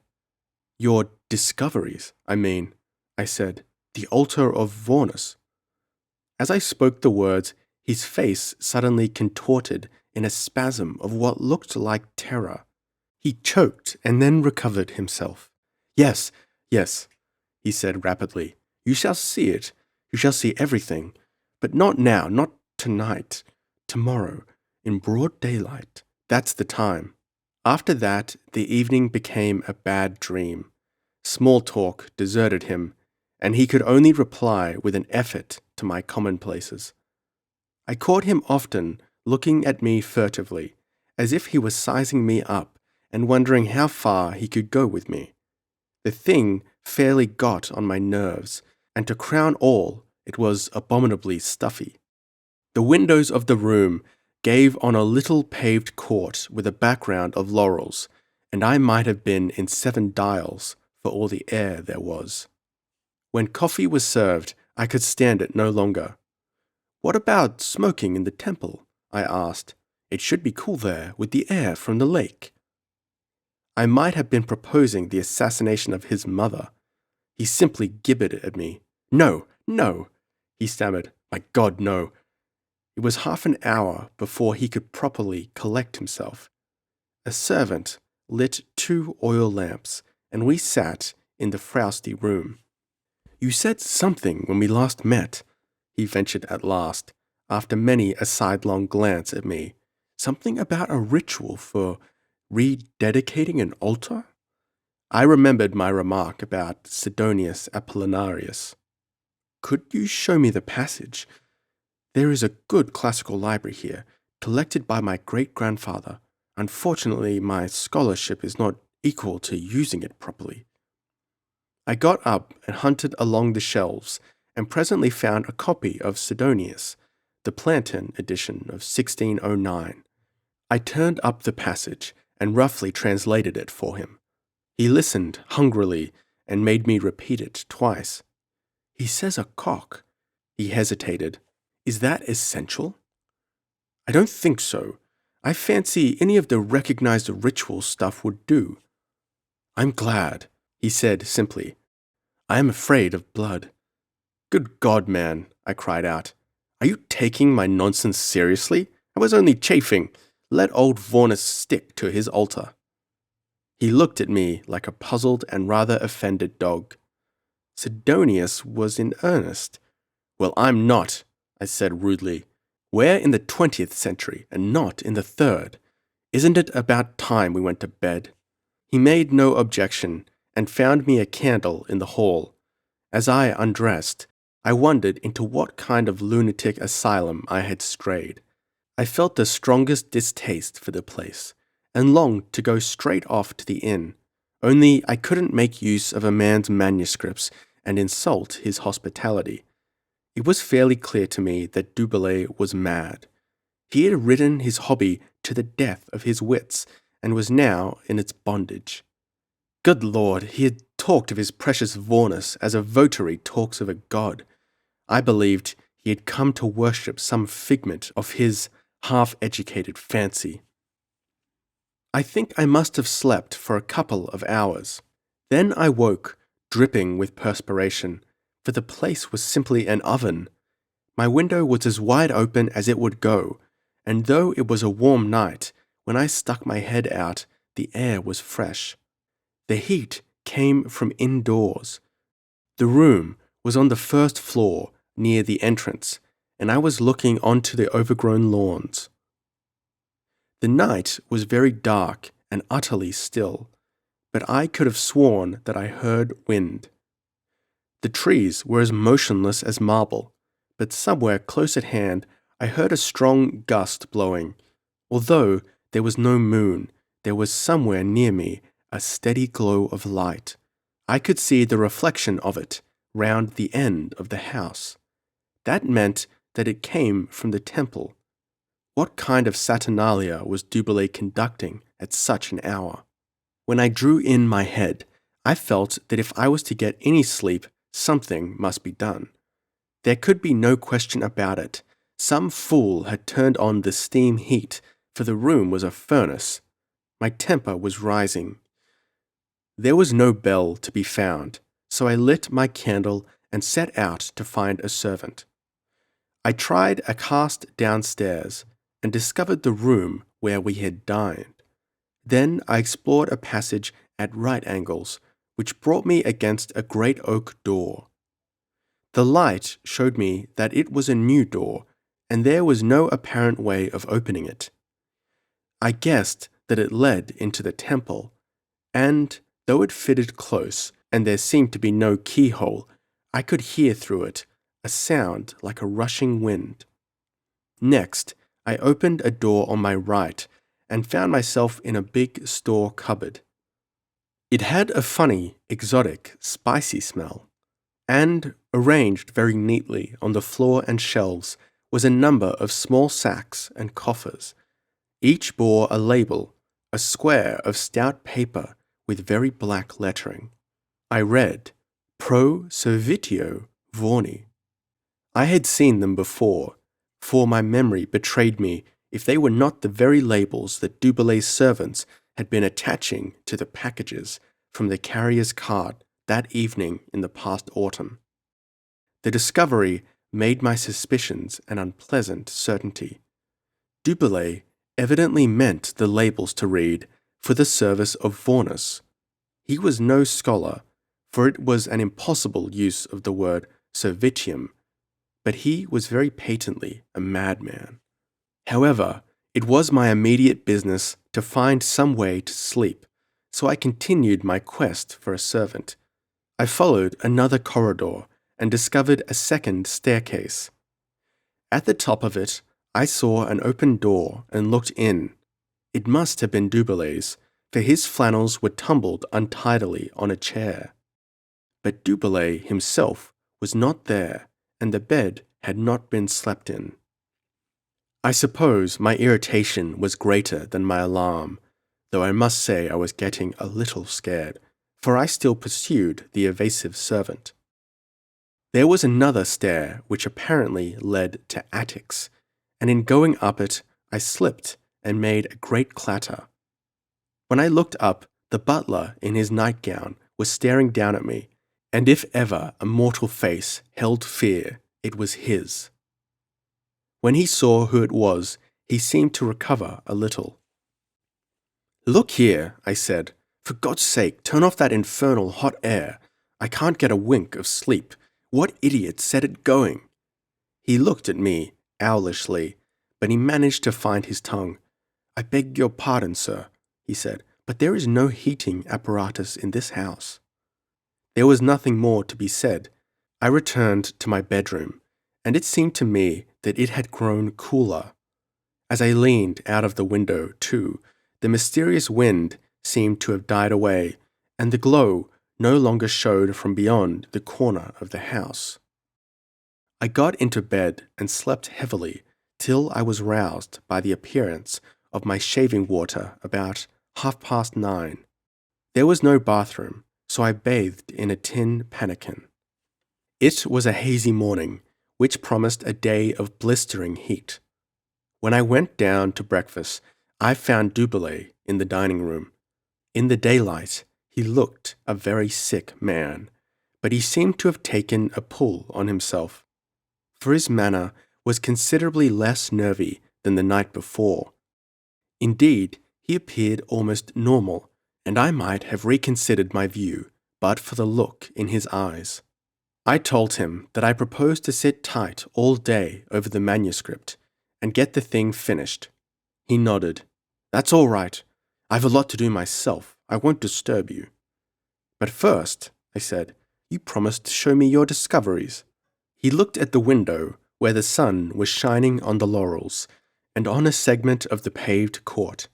"Your discoveries, I mean," I said. "The altar of Vaughnus." As I spoke the words, his face suddenly contorted in a spasm of what looked like terror. He choked and then recovered himself. Yes, he said rapidly. "You shall see it. You shall see everything. But not now, not tonight. Tomorrow, in broad daylight. That's the time." After that, the evening became a bad dream. Small talk deserted him, and he could only reply with an effort to my commonplaces. I caught him often looking at me furtively, as if he was sizing me up and wondering how far he could go with me. The thing fairly got on my nerves, and to crown all, it was abominably stuffy. The windows of the room gave on a little paved court with a background of laurels, and I might have been in 7 Dials for all the air there was. When coffee was served, I could stand it no longer. "What about smoking in the temple?" I asked. "It should be cool there with the air from the lake." I might have been proposing the assassination of his mother. He simply gibbered at me. No, he stammered. "My God, no." It was half an hour before he could properly collect himself. A servant lit 2 oil lamps, and we sat in the frosty room. "You said something when we last met," he ventured at last, after many a sidelong glance at me. "Something about a ritual for rededicating an altar?" I remembered my remark about Sidonius Apollinarius. "Could you show me the passage? There is a good classical library here, collected by my great-grandfather. Unfortunately, my scholarship is not equal to using it properly." I got up and hunted along the shelves, and presently found a copy of Sidonius, the Plantin edition of 1609. I turned up the passage and roughly translated it for him. He listened hungrily and made me repeat it twice. "He says a cock." He hesitated. "Is that essential?" "I don't think so. I fancy any of the recognized ritual stuff would do." "I'm glad," he said simply. "I am afraid of blood." "Good God, man," I cried out. "Are you taking my nonsense seriously? I was only chaffing. Let old Vaughnus stick to his altar." He looked at me like a puzzled and rather offended dog. Sidonius was in earnest. "Well, I'm not," I said rudely. "We're in the 20th century and not in the 3rd. Isn't it about time we went to bed?" He made no objection and found me a candle in the hall. As I undressed, I wondered into what kind of lunatic asylum I had strayed. I felt the strongest distaste for the place, and longed to go straight off to the inn, only I couldn't make use of a man's manuscripts and insult his hospitality. It was fairly clear to me that Du Bellay was mad. He had ridden his hobby to the death of his wits, and was now in its bondage. Good Lord, he had talked of his precious Vaughnus as a votary talks of a god. I believed he had come to worship some figment of his half-educated fancy. I think I must have slept for a couple of hours. Then I woke, dripping with perspiration, for the place was simply an oven. My window was as wide open as it would go, and though it was a warm night, when I stuck my head out, the air was fresh. The heat came from indoors. The room was on the first floor, near the entrance, and I was looking onto the overgrown lawns. The night was very dark and utterly still, but I could have sworn that I heard wind. The trees were as motionless as marble, but somewhere close at hand I heard a strong gust blowing. Although there was no moon, there was somewhere near me a steady glow of light. I could see the reflection of it round the end of the house. That meant that it came from the temple. What kind of saturnalia was Dubélé conducting at such an hour? When I drew in my head, I felt that if I was to get any sleep, something must be done. There could be no question about it. Some fool had turned on the steam heat, for the room was a furnace. My temper was rising. There was no bell to be found, so I lit my candle and set out to find a servant. I tried a cast downstairs and discovered the room where we had dined. Then I explored a passage at right angles, which brought me against a great oak door. The light showed me that it was a new door, and there was no apparent way of opening it. I guessed that it led into the temple, and though it fitted close, and there seemed to be no keyhole, I could hear through it a sound like a rushing wind. Next, I opened a door on my right and found myself in a big store cupboard. It had a funny, exotic, spicy smell, and arranged very neatly on the floor and shelves was a number of small sacks and coffers. Each bore a label, a square of stout paper with very black lettering. I read, Pro Servitio Vorni. I had seen them before, for my memory betrayed me if they were not the very labels that Dubelé's servants had been attaching to the packages from the carrier's cart that evening in the past autumn. The discovery made my suspicions an unpleasant certainty. Dubélé evidently meant the labels to read, for the service of Vornus. He was no scholar, for it was an impossible use of the word servitium, but he was very patently a madman. However, it was my immediate business to find some way to sleep, so I continued my quest for a servant. I followed another corridor and discovered a second staircase. At the top of it, I saw an open door and looked in. It must have been Dubelé's, for his flannels were tumbled untidily on a chair. But Dubélé himself was not there, and the bed had not been slept in. I suppose my irritation was greater than my alarm, though I must say I was getting a little scared, for I still pursued the evasive servant. There was another stair which apparently led to attics, and in going up it I slipped and made a great clatter. When I looked up, the butler in his nightgown was staring down at me, and if ever a mortal face held fear, it was his. When he saw who it was, he seemed to recover a little. "Look here," I said. "For God's sake, turn off that infernal hot air. I can't get a wink of sleep. What idiot set it going?" He looked at me owlishly, but he managed to find his tongue. "I beg your pardon, sir," he said, "but there is no heating apparatus in this house." There was nothing more to be said. I returned to my bedroom, and it seemed to me that it had grown cooler. As I leaned out of the window, too, the mysterious wind seemed to have died away, and the glow no longer showed from beyond the corner of the house. I got into bed and slept heavily till I was roused by the appearance of my shaving water about 9:30. There was no bathroom, so I bathed in a tin pannikin. It was a hazy morning, which promised a day of blistering heat. When I went down to breakfast, I found Dubélé in the dining room. In the daylight, he looked a very sick man, but he seemed to have taken a pull on himself, for his manner was considerably less nervy than the night before. Indeed, he appeared almost normal, and I might have reconsidered my view but for the look in his eyes. I told him that I proposed to sit tight all day over the manuscript and get the thing finished. He nodded. "That's all right. I've a lot to do myself. I won't disturb you." "But first," I said, "you promised to show me your discoveries." He looked at the window where the sun was shining on the laurels and on a segment of the paved court.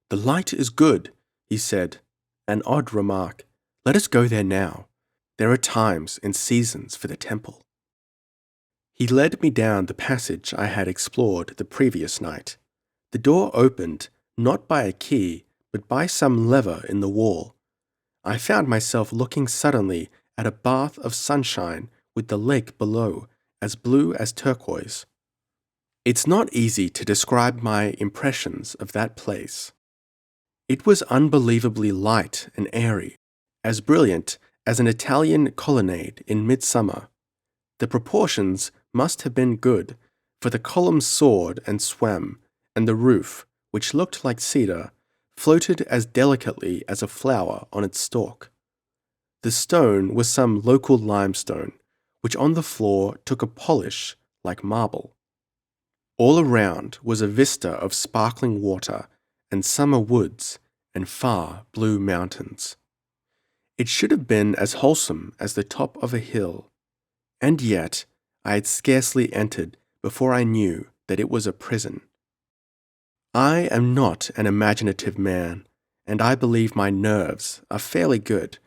"The light is good," he said. An odd remark. "Let us go there now. There are times and seasons for the temple." He led me down the passage I had explored the previous night. The door opened, not by a key, but by some lever in the wall. I found myself looking suddenly at a bath of sunshine with the lake below, as blue as turquoise. It's not easy to describe my impressions of that place. It was unbelievably light and airy, as brilliant as an Italian colonnade in midsummer. The proportions must have been good, for the columns soared and swam, and the roof, which looked like cedar, floated as delicately as a flower on its stalk. The stone was some local limestone, which on the floor took a polish like marble. All around was a vista of sparkling water and summer woods and far blue mountains. It should have been as wholesome as the top of a hill, and yet I had scarcely entered before I knew that it was a prison. I am not an imaginative man, and I believe my nerves are fairly good,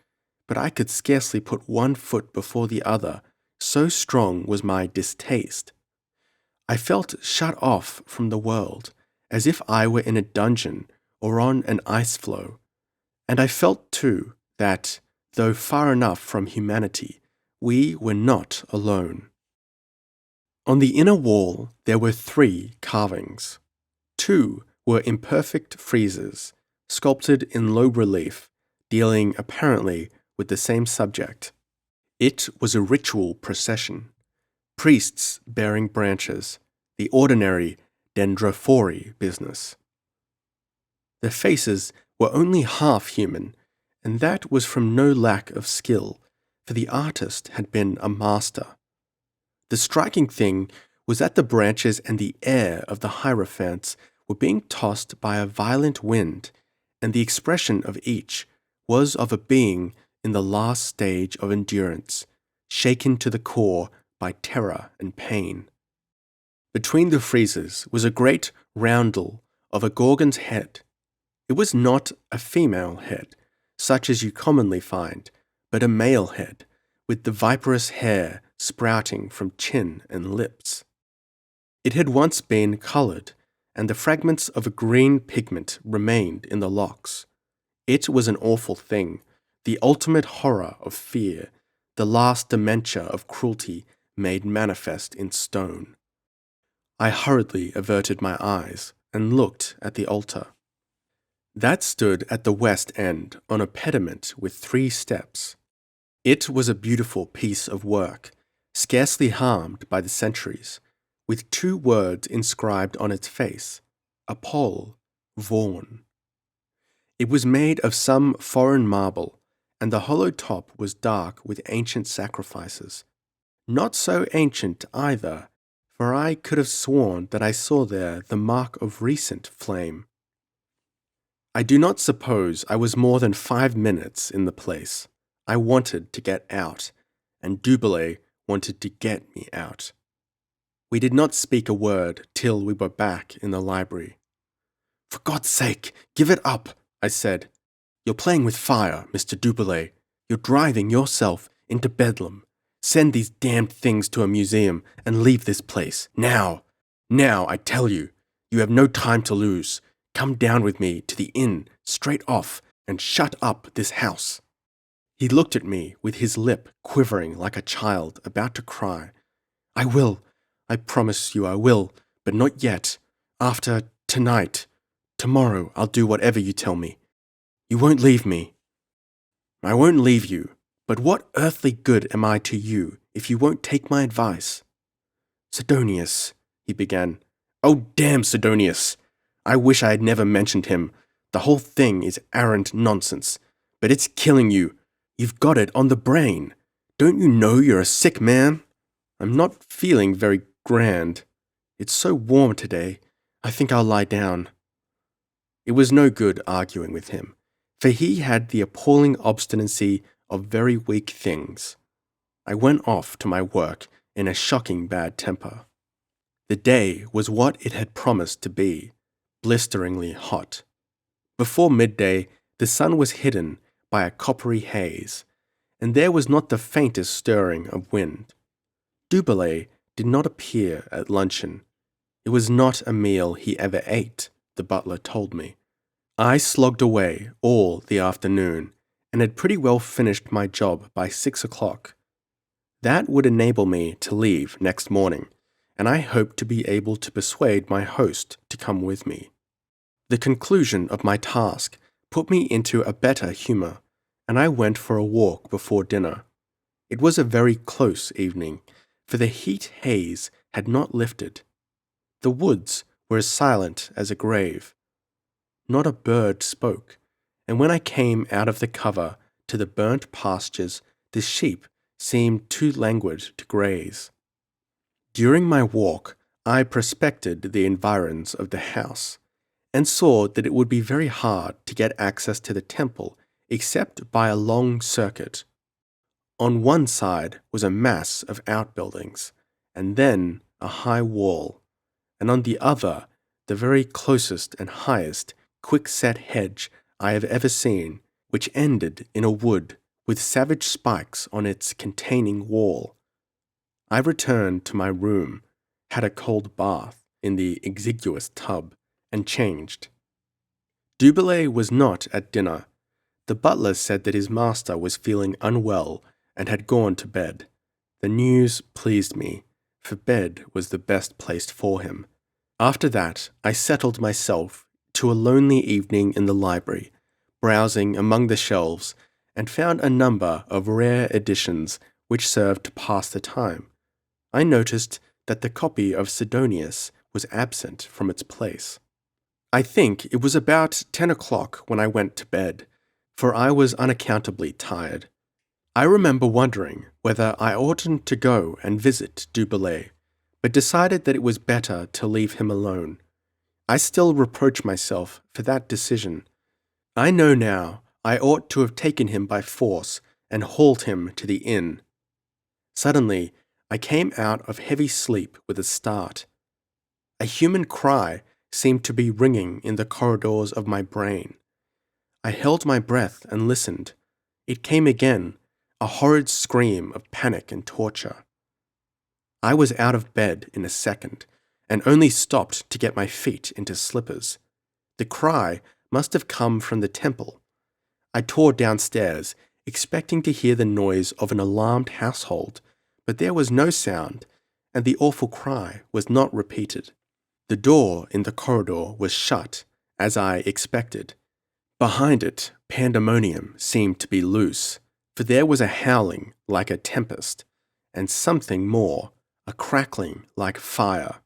but I could scarcely put one foot before the other, so strong was my distaste. I felt shut off from the world, as if I were in a dungeon or on an ice floe, and I felt, too, that, though far enough from humanity, we were not alone. On the inner wall there were 3 carvings. 2 were imperfect friezes, sculpted in low relief, dealing apparently with the same subject. It was a ritual procession. Priests bearing branches, the ordinary dendrophori business. The faces were only half human, and that was from no lack of skill, for the artist had been a master. The striking thing was that the branches and the air of the hierophants were being tossed by a violent wind, and the expression of each was of a being in the last stage of endurance, shaken to the core by terror and pain. Between the friezes was a great roundel of a gorgon's head. It was not a female head, such as you commonly find, but a male head, with the viperous hair sprouting from chin and lips. It had once been coloured, and the fragments of a green pigment remained in the locks. It was an awful thing, the ultimate horror of fear, the last dementia of cruelty made manifest in stone. I hurriedly averted my eyes and looked at the altar. That stood at the west end on a pediment with 3 steps. It was a beautiful piece of work, scarcely harmed by the centuries, with 2 words inscribed on its face, Apol, Vaughan. It was made of some foreign marble, and the hollow top was dark with ancient sacrifices. Not so ancient either, for I could have sworn that I saw there the mark of recent flame. I do not suppose I was more than 5 minutes in the place. I wanted to get out, and Dubélé wanted to get me out. We did not speak a word till we were back in the library. "For God's sake, give it up," I said. "You're playing with fire, Mr. Dubélé. You're driving yourself into bedlam. Send these damned things to a museum and leave this place. Now! Now, I tell you. You have no time to lose. Come down with me to the inn, straight off, and shut up this house." He looked at me with his lip quivering like a child about to cry. "I will. I promise you I will, but not yet. After tonight. Tomorrow I'll do whatever you tell me. You won't leave me. I won't leave you, but what earthly good am I to you if you won't take my advice? Sidonius, he began. Oh, damn Sidonius! I wish I had never mentioned him. The whole thing is arrant nonsense, but it's killing you. You've got it on the brain. Don't you know you're a sick man? I'm not feeling very grand. It's so warm today. I think I'll lie down. It was no good arguing with him, for he had the appalling obstinacy of very weak things. I went off to my work in a shocking bad temper. The day was what it had promised to be, blisteringly hot. Before midday, the sun was hidden by a coppery haze, and there was not the faintest stirring of wind. Dubillé did not appear at luncheon. It was not a meal he ever ate, the butler told me. I slogged away all the afternoon and had pretty well finished my job by 6 o'clock. That would enable me to leave next morning, and I hoped to be able to persuade my host to come with me. The conclusion of my task put me into a better humour, and I went for a walk before dinner. It was a very close evening, for the heat haze had not lifted. The woods were as silent as a grave. Not a bird spoke, and when I came out of the cover to the burnt pastures, the sheep seemed too languid to graze. During my walk, I prospected the environs of the house, and saw that it would be very hard to get access to the temple except by a long circuit. On one side was a mass of outbuildings, and then a high wall, and on the other the very closest and highest quick-set hedge I have ever seen, which ended in a wood with savage spikes on its containing wall. I returned to my room, had a cold bath in the exiguous tub, and changed. Dubillé was not at dinner. The butler said that his master was feeling unwell and had gone to bed. The news pleased me, for bed was the best place for him. After that, I settled myself to a lonely evening in the library, browsing among the shelves, and found a number of rare editions which served to pass the time. I noticed that the copy of Sidonius was absent from its place. I think it was about 10 o'clock when I went to bed, for I was unaccountably tired. I remember wondering whether I oughtn't to go and visit Dubillé, but decided that it was better to leave him alone. I still reproach myself for that decision. I know now I ought to have taken him by force and hauled him to the inn. Suddenly, I came out of heavy sleep with a start. A human cry seemed to be ringing in the corridors of my brain. I held my breath and listened. It came again, a horrid scream of panic and torture. I was out of bed in a second, and only stopped to get my feet into slippers. The cry must have come from the temple. I tore downstairs, expecting to hear the noise of an alarmed household, but there was no sound, and the awful cry was not repeated. The door in the corridor was shut, as I expected. Behind it, pandemonium seemed to be loose, for there was a howling like a tempest, and something more, a crackling like fire.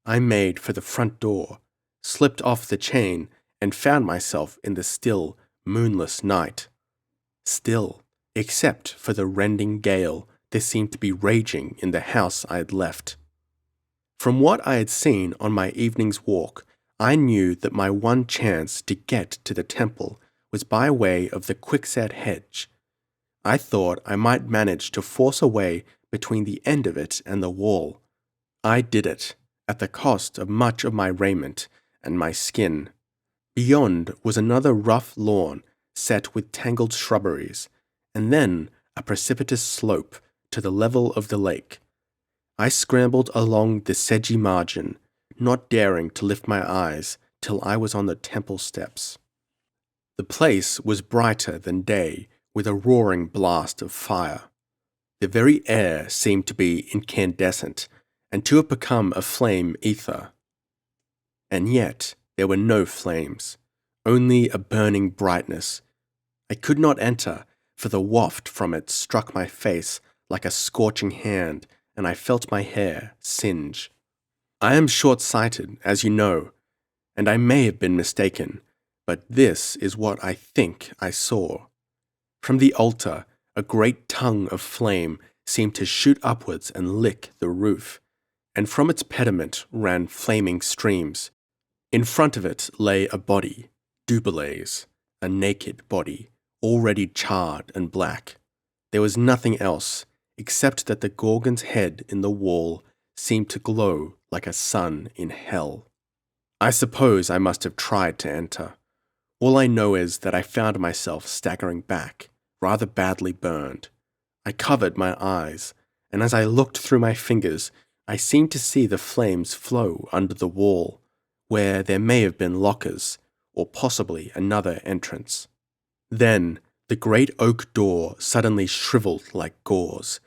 I made for the front door, slipped off the chain, and found myself in the still, moonless night. Still, except for the rending gale there seemed to be raging in the house I had left. From what I had seen on my evening's walk, I knew that my one chance to get to the temple was by way of the quickset hedge. I thought I might manage to force a way between the end of it and the wall. I did it, at the cost of much of my raiment and my skin. Beyond was another rough lawn set with tangled shrubberies, and then a precipitous slope to the level of the lake. I scrambled along the sedgy margin, not daring to lift my eyes till I was on the temple steps. The place was brighter than day, with a roaring blast of fire. The very air seemed to be incandescent, and to have become a flame ether. And yet There were no flames, only a burning brightness. I could not enter, for the waft from it struck my face like a scorching hand, and I felt my hair singe. I am short-sighted, as you know, and I may have been mistaken, but this is what I think I saw. From the altar, a great tongue of flame seemed to shoot upwards and lick the roof, and from its pediment ran flaming streams. In front of it lay a body, Dubilay's, a naked body, already charred and black. There was nothing else, except that the Gorgon's head in the wall seemed to glow like a sun in hell. I suppose I must have tried to enter. All I know is that I found myself staggering back, rather badly burned. I covered my eyes, and as I looked through my fingers, I seemed to see the flames flow under the wall, where there may have been lockers, or possibly another entrance. Then the great oak door suddenly shriveled like gauze,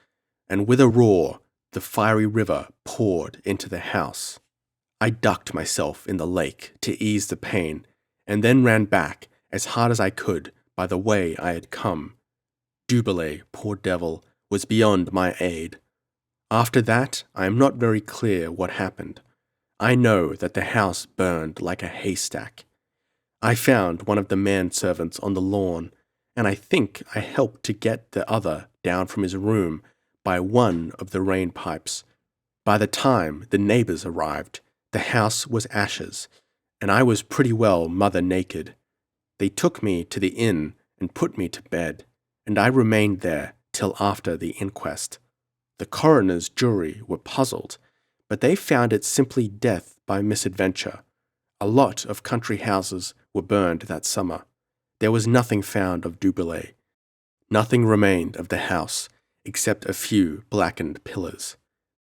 and with a roar, the fiery river poured into the house. I ducked myself in the lake to ease the pain, and then ran back as hard as I could by the way I had come. Dubilay, poor devil, was beyond my aid. After that, I am not very clear what happened. I know that the house burned like a haystack. I found one of the manservants on the lawn, and I think I helped to get the other down from his room by one of the rain pipes. By the time the neighbors arrived, the house was ashes, and I was pretty well mother naked. They took me to the inn and put me to bed, and I remained there till after the inquest. The coroner's jury were puzzled, but they found it simply death by misadventure. A lot of country houses were burned that summer. There was nothing found of Dubilay. Nothing remained of the house except a few blackened pillars.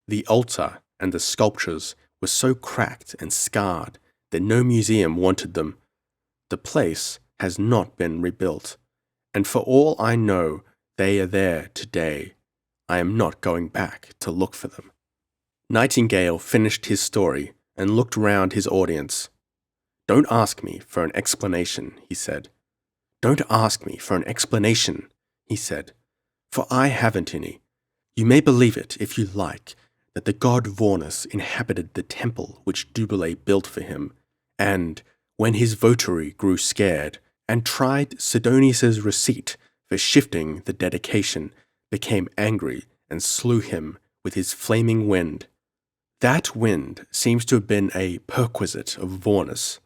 The altar and the sculptures were so cracked and scarred that no museum wanted them. The place has not been rebuilt, and for all I know, they are there today. I am not going back to look for them. Nightingale finished his story and looked round his audience. "Don't ask me for an explanation," he said. "Don't ask me for an explanation," he said, "for I haven't any. You may believe it, if you like, that the god Vaunus inhabited the temple which Dubilay built for him, and, when his votary grew scared, and tried Sidonius's receipt for shifting the dedication, became angry and slew him with his flaming wind. That wind seems to have been a perquisite of Vaunus.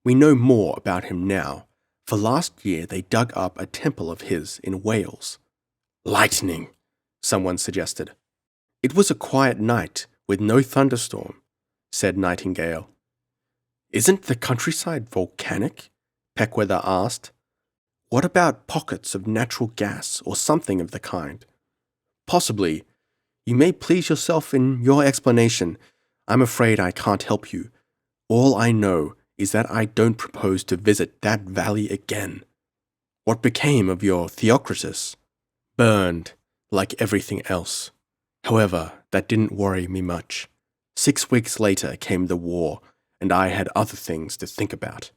We know more about him now, for last year they dug up a temple of his in Wales." "Lightning," someone suggested. "It was a quiet night with no thunderstorm," said Nightingale. "Isn't the countryside volcanic?" Peckweather asked. "What about pockets of natural gas or something of the kind?" "Possibly. You may please yourself in your explanation. I'm afraid I can't help you. All I know is that I don't propose to visit that valley again." "What became of your Theocritus?" "Burned, like everything else. However, that didn't worry me much. 6 weeks later came the war, and I had other things to think about."